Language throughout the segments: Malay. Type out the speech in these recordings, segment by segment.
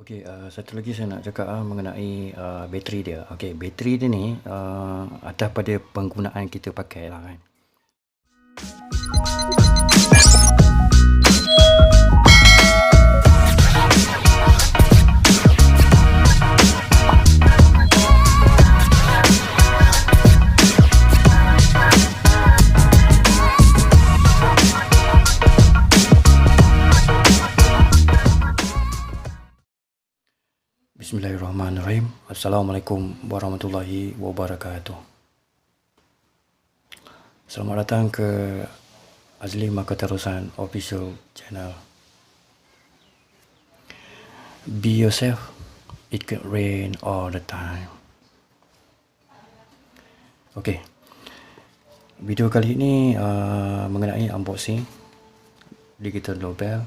Okey, satu lagi saya nak cakap mengenai bateri dia. Okey, bateri dia ni atas pada penggunaan kita pakai lah kan. Bismillahirrahmanirrahim. Assalamualaikum warahmatullahi wabarakatuh. Selamat datang ke Azli Makatarusan Official Channel. Be yourself. It can rain all the time. Okey. Video kali ini mengenai unboxing digital doorbell.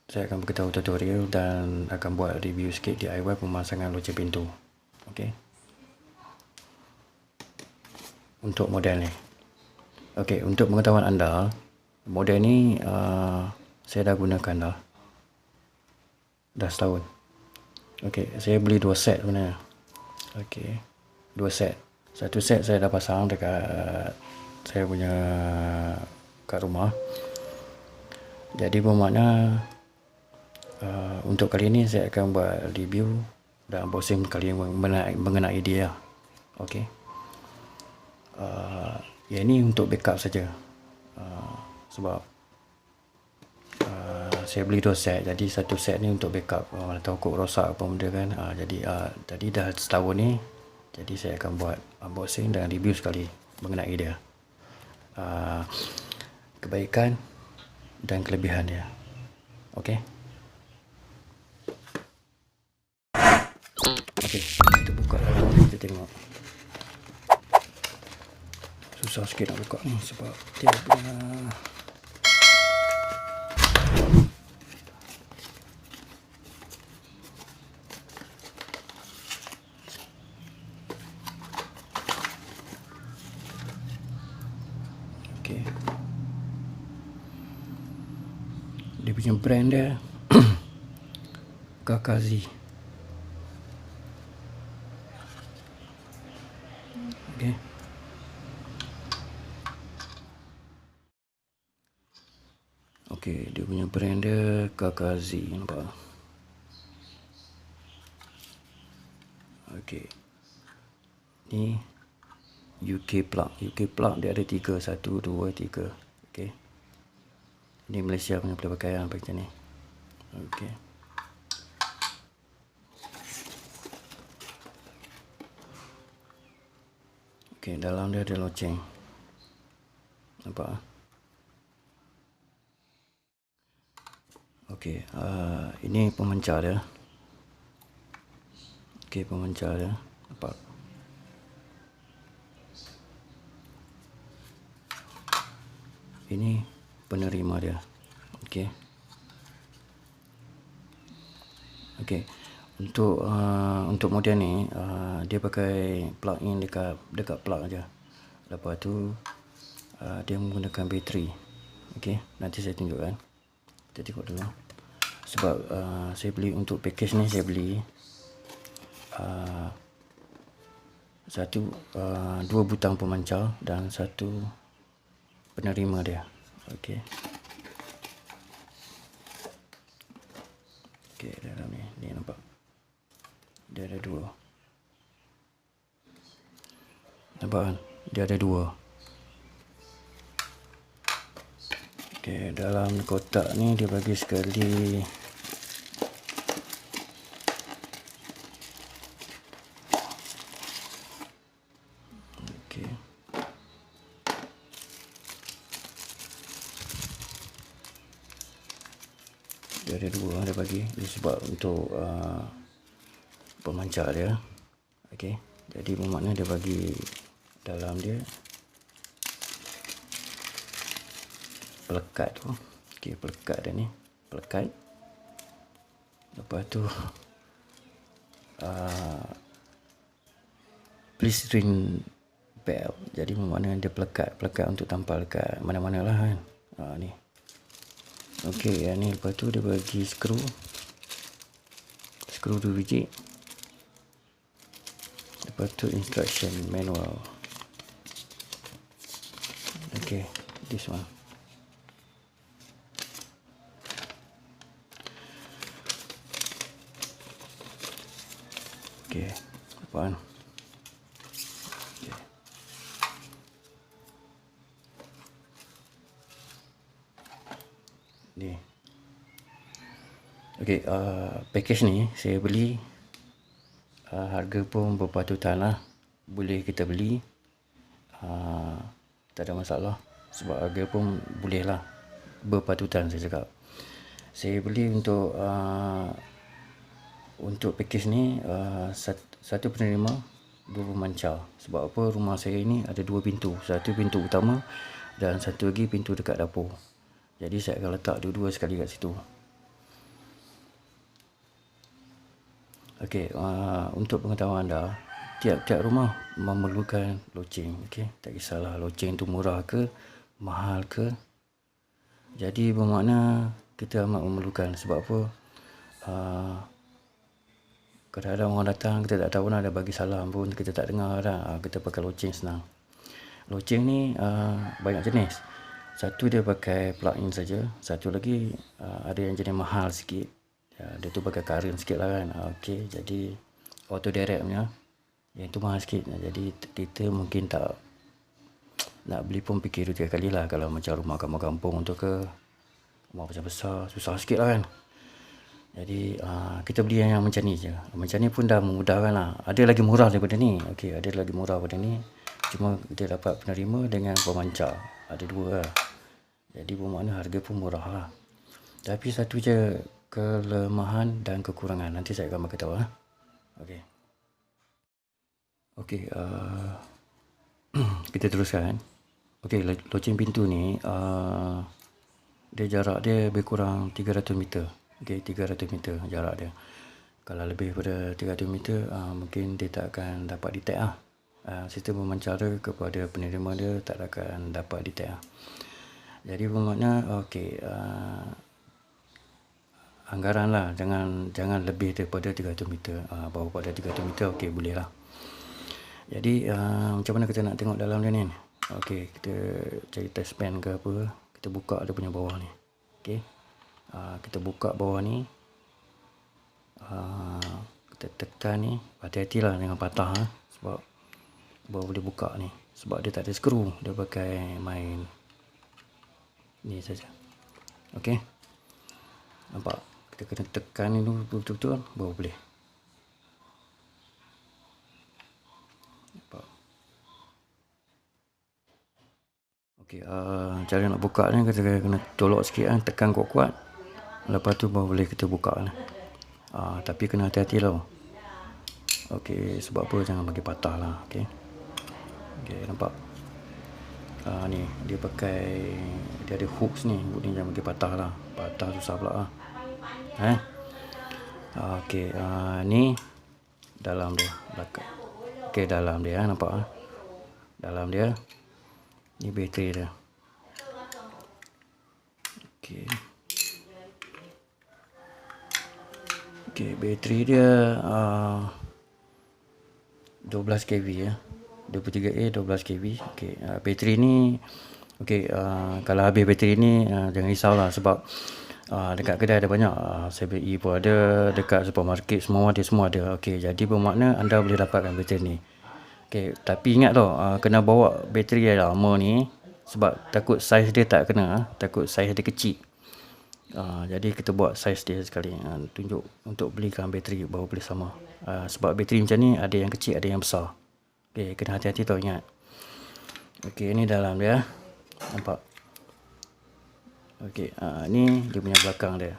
Saya akan beritahu tutorial dan akan buat review sikit DIY pemasangan loceng pintu. Okey. Untuk model ni. Okey, untuk pengetahuan anda, model ni saya dah gunakan dah setahun. Okey, saya beli 2 set sebenarnya. Okey. 2 set. Satu set saya dah pasang dekat saya punya kat rumah. Jadi bermakna untuk kali ini saya akan buat review dan unboxing kali ini mengenai dia. Okey. Yang ini untuk backup saja. Sebab saya beli 2 set. Jadi satu set ni untuk backup. Mana tahu kod rosak apa benda kan. Jadi dah setahun ni. Jadi saya akan buat unboxing dan review sekali mengenai dia. Kebaikan dan kelebihan dia. Okey. Okey, kita buka dalam ni, kita tengok. Susah sikit nak buka ni sebab dia punya okey. Dia punya brand dia Kakazi. Okey. Okey, dia punya brand dia Kakazi, nampak? Okey. Ni UK plug. UK plug dia ada 3, 1 2 3. Okey. Ini Malaysia punya pelbagai macam ni. Okey. Okey, dalam dia ada loceng. Nampak? Okey, ini pemancar dia. Okey, pemancar dia. Nampak? Ini penerima dia. Okey. Okey. Untuk model ni dia pakai plug in dekat plug aja. Lepas tu dia menggunakan bateri. Okey, nanti saya tunjukkan. Kita tengok dulu. Sebab saya beli untuk package ni, saya beli dua butang pemancar dan satu penerima dia. Okey. Okey, dalam ni nampak. Dia ada 2. Nampak kan? Dia ada 2. Okey, dalam kotak ni dia bagi sekali okey. Dia ada 2 dia bagi. Ini sebab untuk pemancar dia. Okey. Jadi bermakna dia bagi dalam dia pelekat tu. Okey, pelekat dia ni. Pelekat. Lepas tu please ring bell. Jadi bermakna dia pelekat untuk tampal dekat mana-mana lah kan. Ni. Okey, yang ni lepas tu dia bagi skru 2 biji. Lepas tu instruction manual. Okey, this one. Okey, apaan? Okey. Ni. Okey, package ni saya beli, harga pun berpatutan lah. Boleh kita beli, tak ada masalah. Sebab harga pun boleh lah, berpatutan saya cakap. Saya beli untuk package ni, satu penerima, 2 pemancar. Sebab apa, rumah saya ni ada 2 pintu. Satu pintu utama dan satu lagi pintu dekat dapur. Jadi saya akan letak dua-dua sekali kat situ. Okey, untuk pengetahuan anda, tiap-tiap rumah memerlukan loceng. Okey, tak kisahlah loceng tu murah ke, mahal ke. Jadi bermakna kita amat memerlukan. Sebab apa, kadang-kadang orang datang, kita tak tahu nak ada bagi salam pun, kita tak dengar dah. Kita pakai loceng senang. Loceng ni banyak jenis. Satu dia pakai plug-in saja. Satu lagi ada yang jenis mahal sikit. Dia tu pakai current sikit lah kan. Okey, jadi auto direct punya. Yang tu mahal sikit. Jadi kita mungkin tak nak beli pun fikir 2-3 kali lah. Kalau macam rumah kampung-kampung tu ke, rumah besar-besar, susah sikit lah kan. Jadi kita beli yang macam ni je. Macam ni pun dah memudahkan lah. Ada lagi murah daripada ni. Okey, ada lagi murah daripada ni. Cuma kita dapat penerima dengan pemancar. Ada 2 lah. Jadi bermakna harga pun murah lah. Tapi satu je kelemahan dan kekurangan. Nanti saya akan beritahu lah. Okey. Okey, kita teruskan. Okey, loceng pintu ni, dia jarak dia lebih kurang 300 meter. Okey, 300 meter jarak dia. Kalau lebih pada 300 meter, mungkin dia tak akan dapat detect lah. Sistem memancar kepada penerima dia tak akan dapat detect lah. Jadi bermakna, okey, anggaran lah, jangan lebih daripada 300 meter. Baru pada 300 meter, okey, boleh lah. Jadi macam mana kita nak tengok dalam dia ni? Okey, kita cari test pen ke apa, kita buka dia punya bawah ni. Okey, kita buka bawah ni, kita tekan ni, hati-hatilah dengan patah sebab baru boleh buka ni. Sebab dia tak ada skru, dia pakai main ni saja. Okey, nampak? Kita kena tekan ni dulu betul-betul baru boleh. Nampak? Okey, cara nak buka ni kita kena tolak sikit kan, tekan kuat-kuat. Lepas tu baru boleh kita buka ni. Tapi kena hati-hati tau. Okey, sebab apa, jangan bagi patah lah. Okey. Okey, nampak? Ni dia pakai, dia ada hooks ni. Hook ni jangan bagi patah lah. Patah susah pula lah. Okey, ni dalam dia, belakang. Okey, dalam dia, nampak? Dalam dia ni bateri dia. Okey. Okey, bateri dia 12 kV ya. 23A 12 kV. Okey, bateri ni okey, kalau habis bateri ni jangan risaulah sebab dekat kedai ada banyak. 7E pun ada, dekat supermarket semua ada. Okey, jadi bermakna anda boleh dapatkan bateri ni. Okey, tapi ingat tau, kena bawa bateri yang lama ni sebab takut saiz dia tak kena, takut saiz dia kecil. Jadi kita buat saiz dia sekali, tunjuk untuk belikan bateri baru boleh sama. Sebab bateri macam ni ada yang kecil, ada yang besar. Okey, kena hati-hati tau, ingat. Okey, ni dalam dia. Nampak? Okey, ni dia punya belakang dia.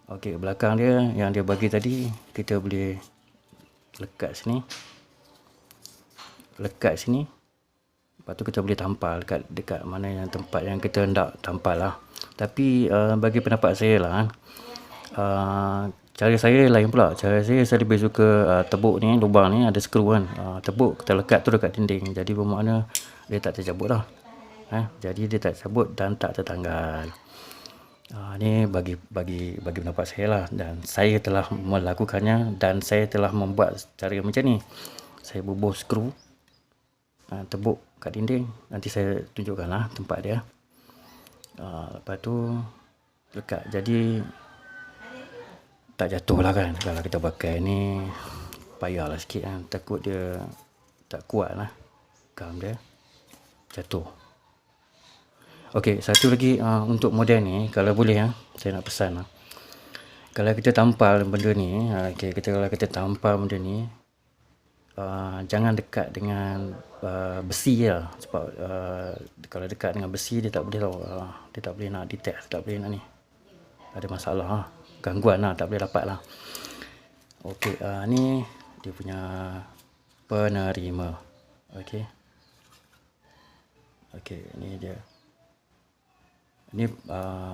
Okey, belakang dia yang dia bagi tadi, kita boleh lekat sini. Lekat sini. Lepas tu kita boleh tampal dekat mana yang tempat yang kita hendak tampal lah. Tapi bagi pendapat saya lah, cara saya lain pula. Cara saya lebih suka tebuk ni, lubang ni ada skru kan. Tebuk, kita lekat tu dekat dinding. Jadi bermakna dia tak tercabut lah. Jadi dia tak tercabut dan tak tertanggal. Ni bagi pendapat saya lah, dan saya telah melakukannya dan saya telah membuat cara macam ni. Saya bubuh skru, tebuk kat dinding, nanti saya tunjukkan lah tempat dia. Lepas tu lekat, jadi tak jatuh lah kan. Kalau kita pakai ni payahlah sikit kan, takut dia tak kuat lah gam dia, jatuh. Okey, satu lagi untuk model ni, kalau boleh saya nak pesan kalau kita tampal benda ni, kalau kita tampal benda ni, jangan dekat dengan besi lah. Sebab kalau dekat dengan besi, dia tak boleh dia tak boleh nak detect, tak boleh nak ni, ada masalah gangguan lah, tak boleh dapat lah. Okey, ni dia punya penerima. Okey, ni dia. Ni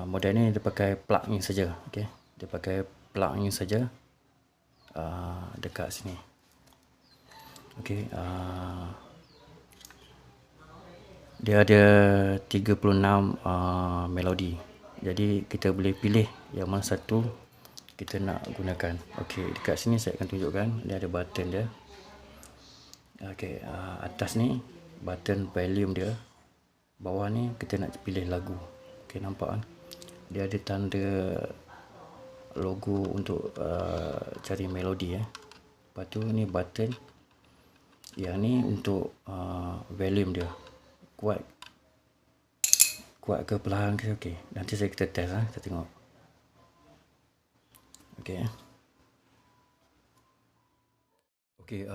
model ni dia pakai plug in saja. Okey, dia pakai plug in saja dekat sini. Okey, dia ada 36 melodi. Jadi kita boleh pilih yang mana satu kita nak gunakan. Okey, dekat sini saya akan tunjukkan. Dia ada button dia. Okey, atas ni button volume dia. Bawah ni kita nak pilih lagu. Okey, nampak kan? Dia ada tanda logo untuk cari melodi Lepas tu ni button. Yang ni untuk volume dia. Kuat ke perlahan ke. Okey, nanti kita test kita tengok. Okey. Okey,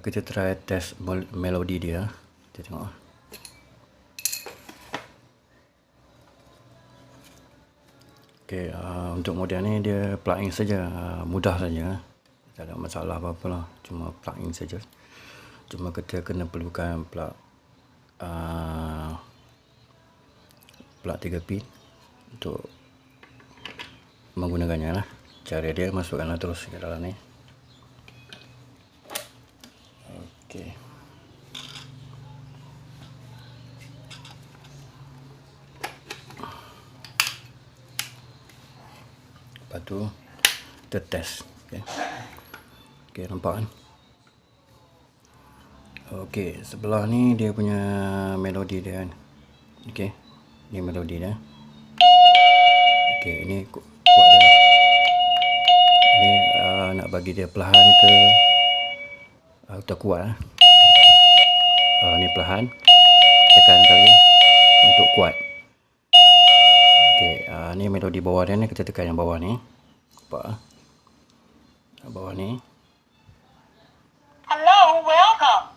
kita try test melodi dia. Kita tengok. Okey, untuk model ni dia plug in saja, mudah saja. Tak ada masalah apa-apa lah, cuma plug in saja. Cuma kita kena perlukan plug 3 pin untuk menggunakannya lah. Cara dia, masukkanlah terus ke dalam ni. Okey. Lepas tu kita test. Okey, nampak kan? Okey, sebelah ni dia punya melodi dia kan. Okey, ni melodi dia. Okey, ini kuat dia. Ni nak bagi dia perlahan ke atau kuat ni perlahan, tekan kali untuk kuat. Okey, ni melodi bawah dia ni, kita tekan yang bawah ni. Nampak bawah ni. Hello, welcome.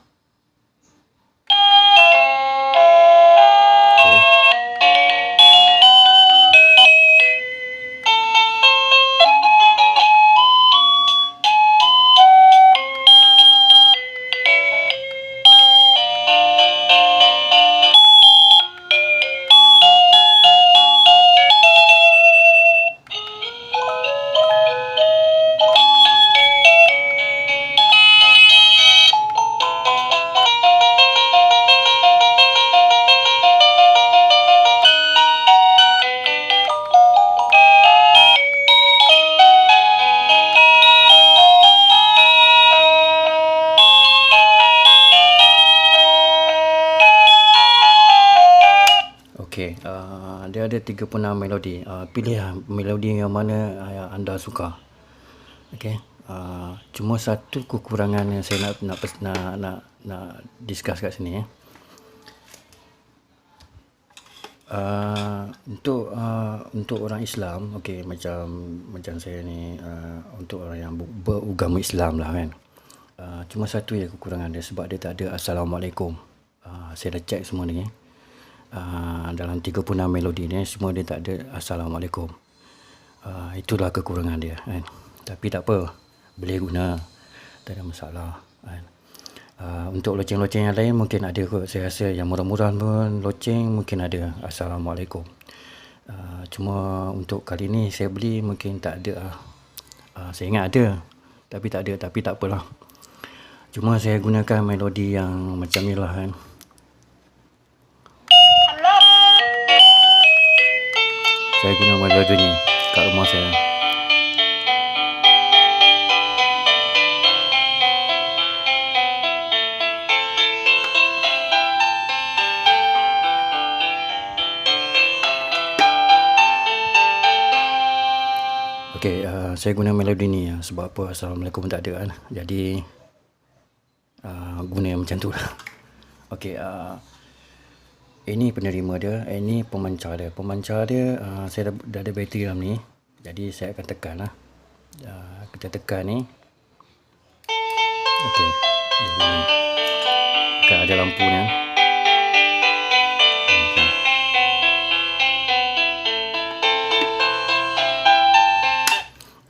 Okey, dia ada 36 melodi. Pilih melodi yang mana anda suka. Okey, cuma satu kekurangan yang saya nak discuss kat sini untuk orang Islam, okey, macam saya ni, untuk orang yang beragama Islam lah kan. Cuma satu je kekurangan dia, sebab dia tak ada Assalamualaikum. Saya dah check semua ni. Dalam 36 melodi ni semua dia tak ada Assalamualaikum. Itulah kekurangan dia kan. Tapi tak apa, boleh guna, tak ada masalah kan. Untuk loceng-loceng yang lain mungkin ada kot. Saya rasa yang murah-murah pun loceng mungkin ada Assalamualaikum. Cuma untuk kali ni saya beli mungkin tak ada. Saya ingat ada, tapi tak ada. Tapi tak apalah, cuma saya gunakan melodi yang macam ni lah kan. saya guna melodi ni kat rumah saya. Okey, saya guna melodi ni sebab apa? Assalamualaikum tak ada kan. Jadi guna yang macam tu lah. Okey, ini penerima dia, ini pemancar dia. Pemancar dia saya dah ada bateri dalam ni. Jadi saya akan tekan lah. Kita tekan ni. Okey, dia bunyi. Kan ada lampu ni.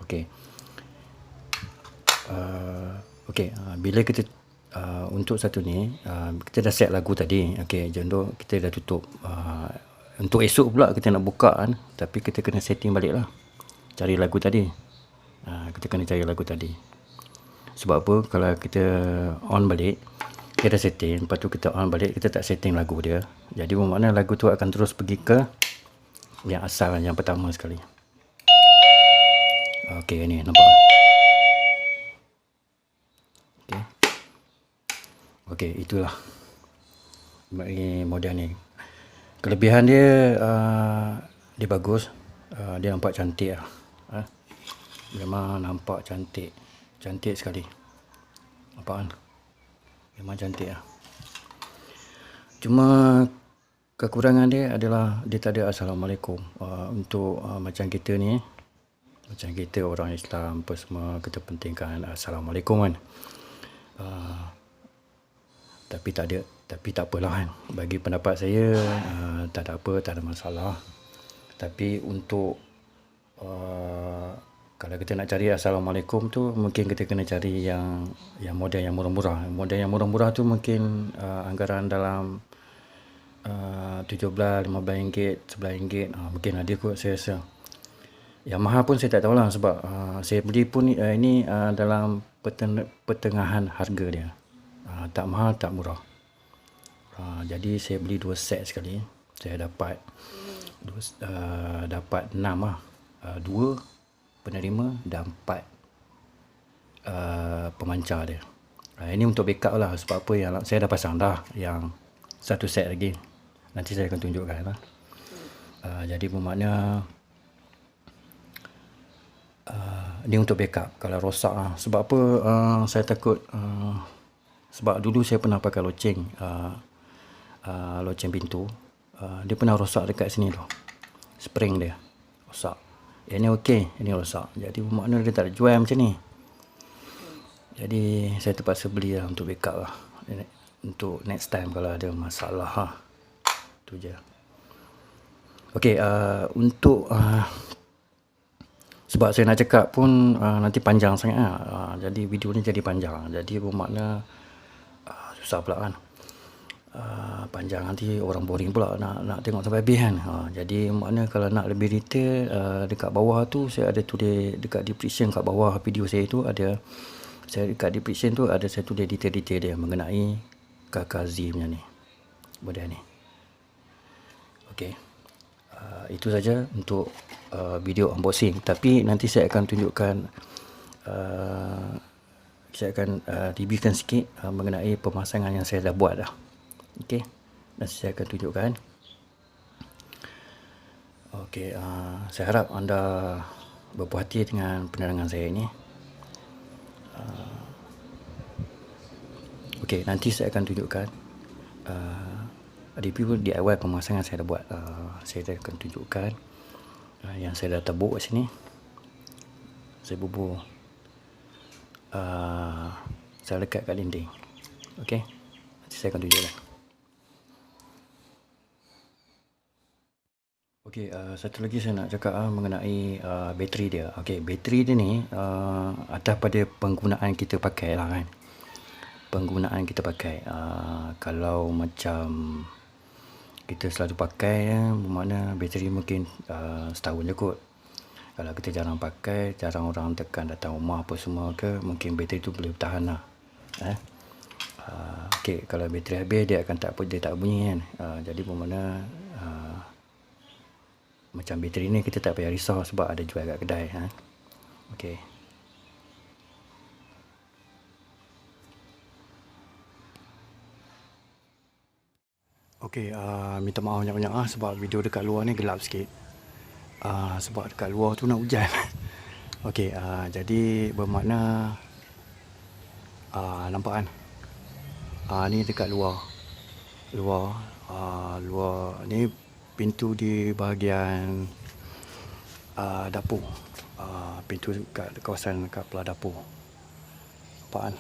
Okey. Okey, bila kita untuk satu ni kita dah set lagu tadi. Okey, contoh kita dah tutup. Untuk esok pula kita nak buka kan, tapi kita kena setting balik lah. Cari lagu tadi. Kita kena cari lagu tadi. Sebab apa? Kalau kita on balik, kita dah setting, lepas tu kita on balik, kita tak setting lagu dia. Jadi bermakna lagu tu akan terus pergi ke yang asal, yang pertama sekali. Okey, ni nampak. Okey. Okey, itulah model ni. Kelebihan dia dia bagus. Dia nampak cantik lah. Memang nampak cantik. Cantik sekali. Nampak kan? Memang cantik lah. Cuma kekurangan dia adalah dia tak ada Assalamualaikum. Untuk macam kita ni, macam kita orang Islam apa semua, kita pentingkan Assalamualaikum kan. Tapi tak ada. Tapi tak apalah kan. Bagi pendapat saya tak ada apa, tak ada masalah. Tapi untuk kalau kita nak cari Assalamualaikum tu, mungkin kita kena cari yang model yang murah-murah. Model yang murah-murah tu mungkin anggaran dalam 17, 15 ringgit, 11 ringgit. Mungkin ada kot saya rasa. Yang mahal pun saya tak tahulah sebab saya beli pun ini dalam pertengahan harga dia. Tak mahal, tak murah. Jadi saya beli 2 set sekali. Saya dapat dapat 6 lah. 2 penerima dan 4 pemancar dia. Ini untuk backup lah. Sebab apa, yang saya dah pasang dah yang satu set lagi. Nanti saya akan tunjukkan lah. Jadi bermakna ini untuk backup kalau rosak lah. Sebab apa saya takut sebab dulu saya pernah pakai loceng loceng pintu. Dia pernah rosak dekat sini tu. Spring dia rosak. Ini okey, ini rosak. Jadi bermakna dia tak ada jual macam ni. Jadi saya terpaksa beli lah untuk backup lah. Untuk next time kalau ada masalah lah. Tu je. Okey, untuk sebab saya nak cakap pun nanti panjang sangat lah. Jadi video ni jadi panjang. Jadi bermakna susah pula kan. Panjang nanti orang boring pula nak tengok sampai habis kan. Jadi makna kalau nak lebih detail dekat bawah tu saya ada tulis, dekat description kat bawah video saya tu ada, saya dekat description tu ada saya tulis detail-detail dia mengenai KKZ punya ni, model ni. Okey, itu saja untuk video unboxing. Tapi nanti saya akan tunjukkan saya akan reviewkan sikit mengenai pemasangan yang saya dah buat dah. Okey, nanti saya akan tunjukkan. Okey, saya harap anda berpuas hati dengan penerangan saya ini. Okey, nanti saya akan tunjukkan review DIY pemasangan saya dah buat. Saya akan tunjukkan yang saya dah tabuk kat sini. Saya bubur, saya lekat kat dinding. Okey, nanti saya akan tunjukkan. Okey, satu lagi saya nak cakap mengenai bateri dia. Okey, bateri dia ni atas pada penggunaan kita pakai lah kan. Penggunaan kita pakai. Kalau macam kita selalu pakai, bermakna bateri mungkin setahun je kot. Kalau kita jarang pakai, jarang orang tekan datang rumah apa semua ke, mungkin bateri tu boleh bertahan lah. Okey, kalau bateri habis dia akan dia tak bunyi kan. Jadi bermakna Macam bateri ni kita tak payah risau sebab ada jual kat kedai. Okey. Okey, minta maaf banyak-banyak sebab video dekat luar ni gelap sikit. Sebab dekat luar tu nak hujan. Okey, jadi bermakna nampak kan? Ni dekat luar. Luar ni pintu di bahagian dapur. Pintu kat kawasan kat belah dapur. Nampak kan?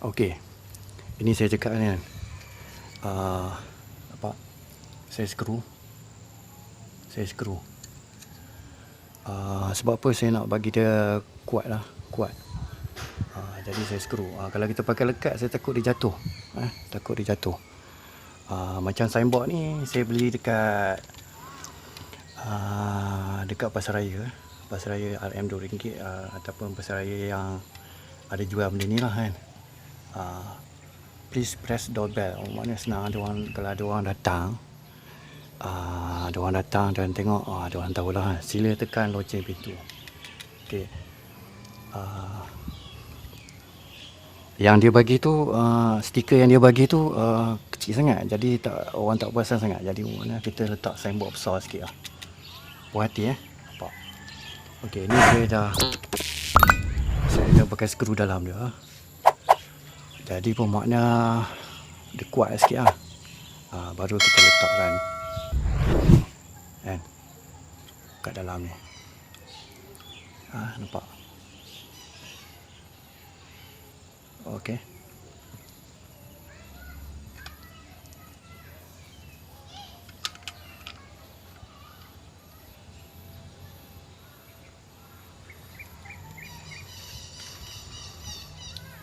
Okey. Ini saya cakap ni kan. Nampak? Saya skru. Sebab apa saya nak bagi dia kuat. Jadi saya skru. Kalau kita pakai lekat, saya takut dia jatuh. Macam signboard ni saya beli dekat pasar raya. Pasar raya RM RM2 ataupun pasar raya yang ada jual benda ni lah kan. Please press doorbell. Maknanya senang, kalau ada orang datang, dan tengok, ada orang tahulah. Sila tekan loceng pintu. Okey. Yang dia bagi tu, stiker yang dia bagi tu kecil sangat. Jadi orang tak perasan sangat. Jadi mana kita letak signboard besar sikit lah. Puas hati nampak. Okey, ni saya dah pakai skru dalam dia. Jadi bermakna dia kuat sikit lah. Baru kita letakkan kan kat dalam ni. Nampak. Okey.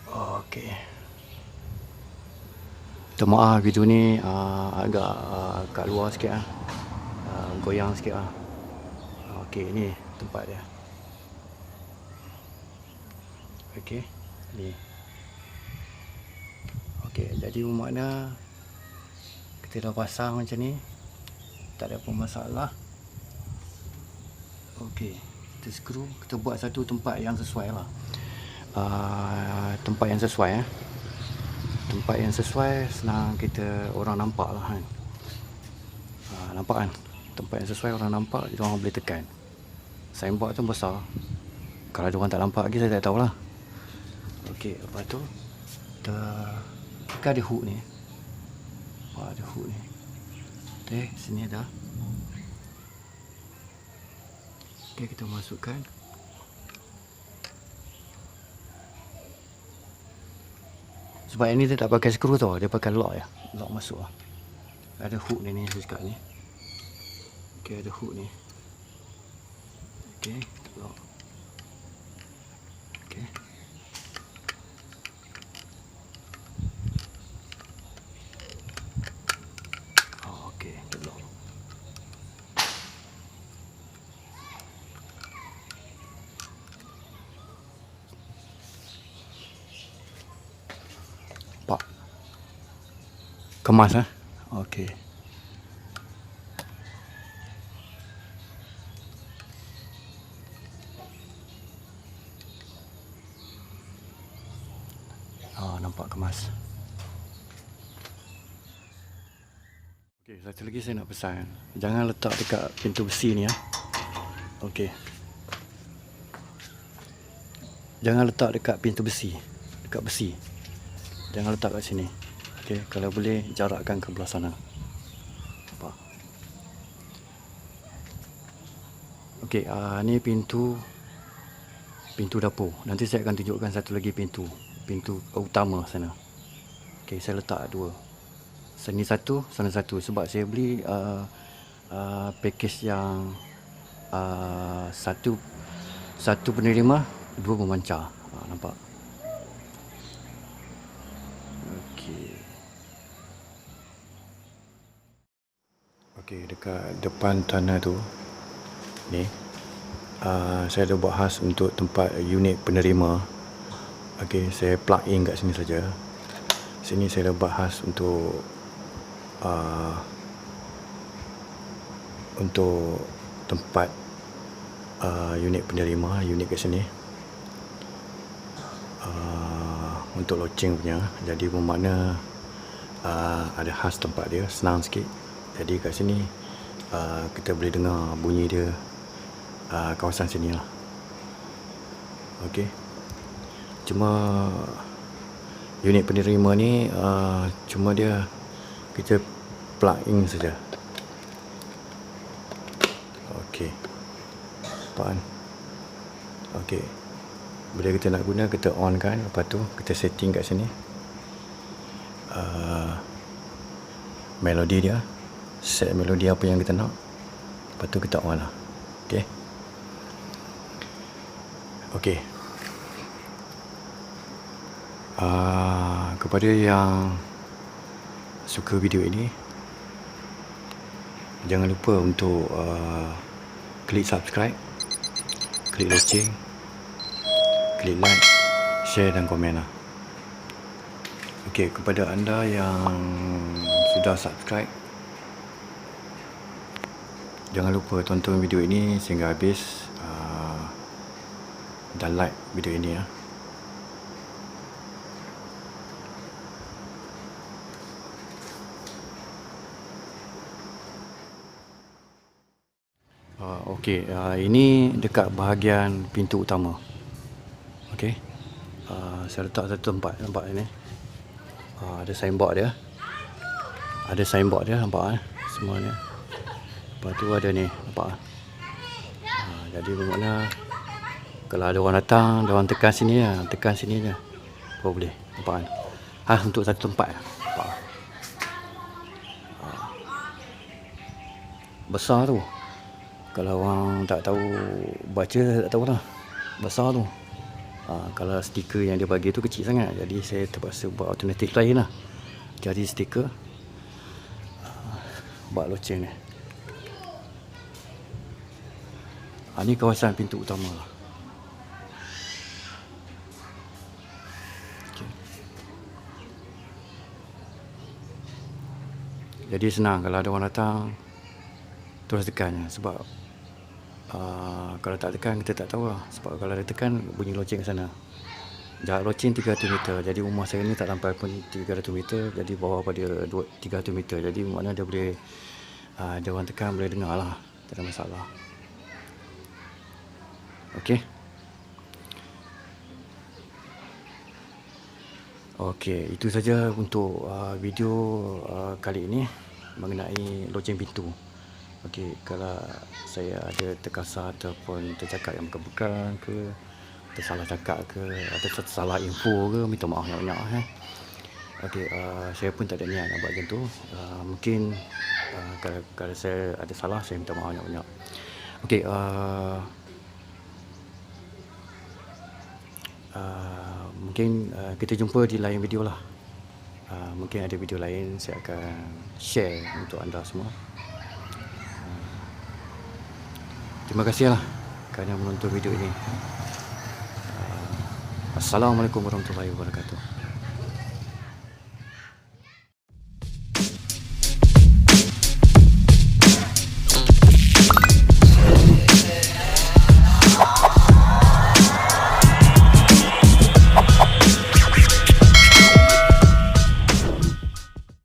Okey. Minta maaf video ni agak kat luar sikit goyang sikit Okey, ni tempat dia. Okey, ni. Okey, jadi bermakna kita dah pasang macam ni. Tak ada apa masalah. Okey, kita skru, kita buat satu tempat yang sesuai lah. Tempat yang sesuai tempat yang sesuai, senang kita orang nampak lah kan. Nampak kan? Tempat yang sesuai orang nampak, jadi orang boleh tekan. Signboard tu besar. Kalau ada orang tak nampak lagi, saya tak tahulah. Okey, lepas tu kita ada hook ni. Ada hook ni. Okey, sini ada. Okey, kita masukkan. Sebab ini dia tak pakai skru tau, dia pakai lock lock masuk lah. Ada hook ni saya cakap ni. Okey, ada hook ni. Okey, kita lock. Okey. Okey, kita lock. Pak. Kemas Okey. Nampak kemas. Okey, satu lagi saya nak pesan. Jangan letak dekat pintu besi ni Okey. Jangan letak dekat pintu besi. Dekat besi. Jangan letak kat sini. Okey, kalau boleh jarakkan ke belah sana. Nampak? Okey, ni pintu dapur. Nanti saya akan tunjukkan satu lagi pintu utama sana. Okey, saya letak dua. Sini satu, sana satu. Sebab saya beli package yang satu penerima, dua pemancar. Nampak? Okey, dekat depan tanah tu ni saya dah buat khas untuk tempat unit penerima. Okey, saya plug in kat sini saja. Sini saya dah buat khas untuk untuk tempat unit penerima, unit kat sini, untuk loceng punya. Jadi bermakna ada khas tempat dia, senang sikit. Jadi kat sini kita boleh dengar bunyi dia kawasan sini lah. Okey. Cuma unit penerima ni cuma dia kita plug in saja. Okey. Apaan? Okey. Bila kita nak guna, kita on kan, lepas tu kita setting kat sini melodi dia, set melodi apa yang kita nak, lepas tu kita on lah. Okey. Okey. Kepada yang suka video ini, jangan lupa untuk klik subscribe, klik loceng, klik like, share dan komen lah. Okey, kepada anda yang sudah subscribe, jangan lupa tonton video ini sehingga habis dan like video ini ya. Okey, ini dekat bahagian pintu utama. Okey, saya letak satu tempat, nampak ni. Ada signboard dia. Ada signboard dia, nampak semua ni. Lepas tu ada ni, nampak. Jadi bermakna kalau ada orang datang, dia orang tekan sini je, baru boleh, nampak kan. Khas untuk satu tempat, nampak. Besar tu. Kalau orang tak tahu baca, tak tahu lah. Besar tu. Kalau stiker yang dia bagi tu kecil sangat, jadi saya terpaksa buat alternatif lain lah. Jadi stiker buat loceng ni. Ni kawasan pintu utama lah. Okay. Jadi senang, kalau ada orang datang terus tekan je. Sebab kalau tak tekan kita tak tahu lah. Sebab kalau dia tekan bunyi loceng kat sana. Jarak loceng 300 meter. Jadi rumah saya ni tak sampai pun 300 meter. Jadi bawah pada 300 meter. Jadi makna dia boleh dia orang tekan boleh dengar lah. Tak ada masalah. Okey. Okey, itu saja untuk video kali ini mengenai loceng pintu. Okey, kalau saya ada terkasar ataupun tercakap yang bukan-bukan ke, tersalah cakap ke, atau tersalah info ke, minta maaf banyak-banyak. Okey, saya pun tak ada niat nak buat macam tu. Mungkin kalau saya ada salah, saya minta maaf banyak-banyak. Okey, mungkin kita jumpa di lain video lah. Mungkin ada video lain saya akan share untuk anda semua. Terima kasih lah kerana menonton video ini. Assalamualaikum warahmatullahi wabarakatuh.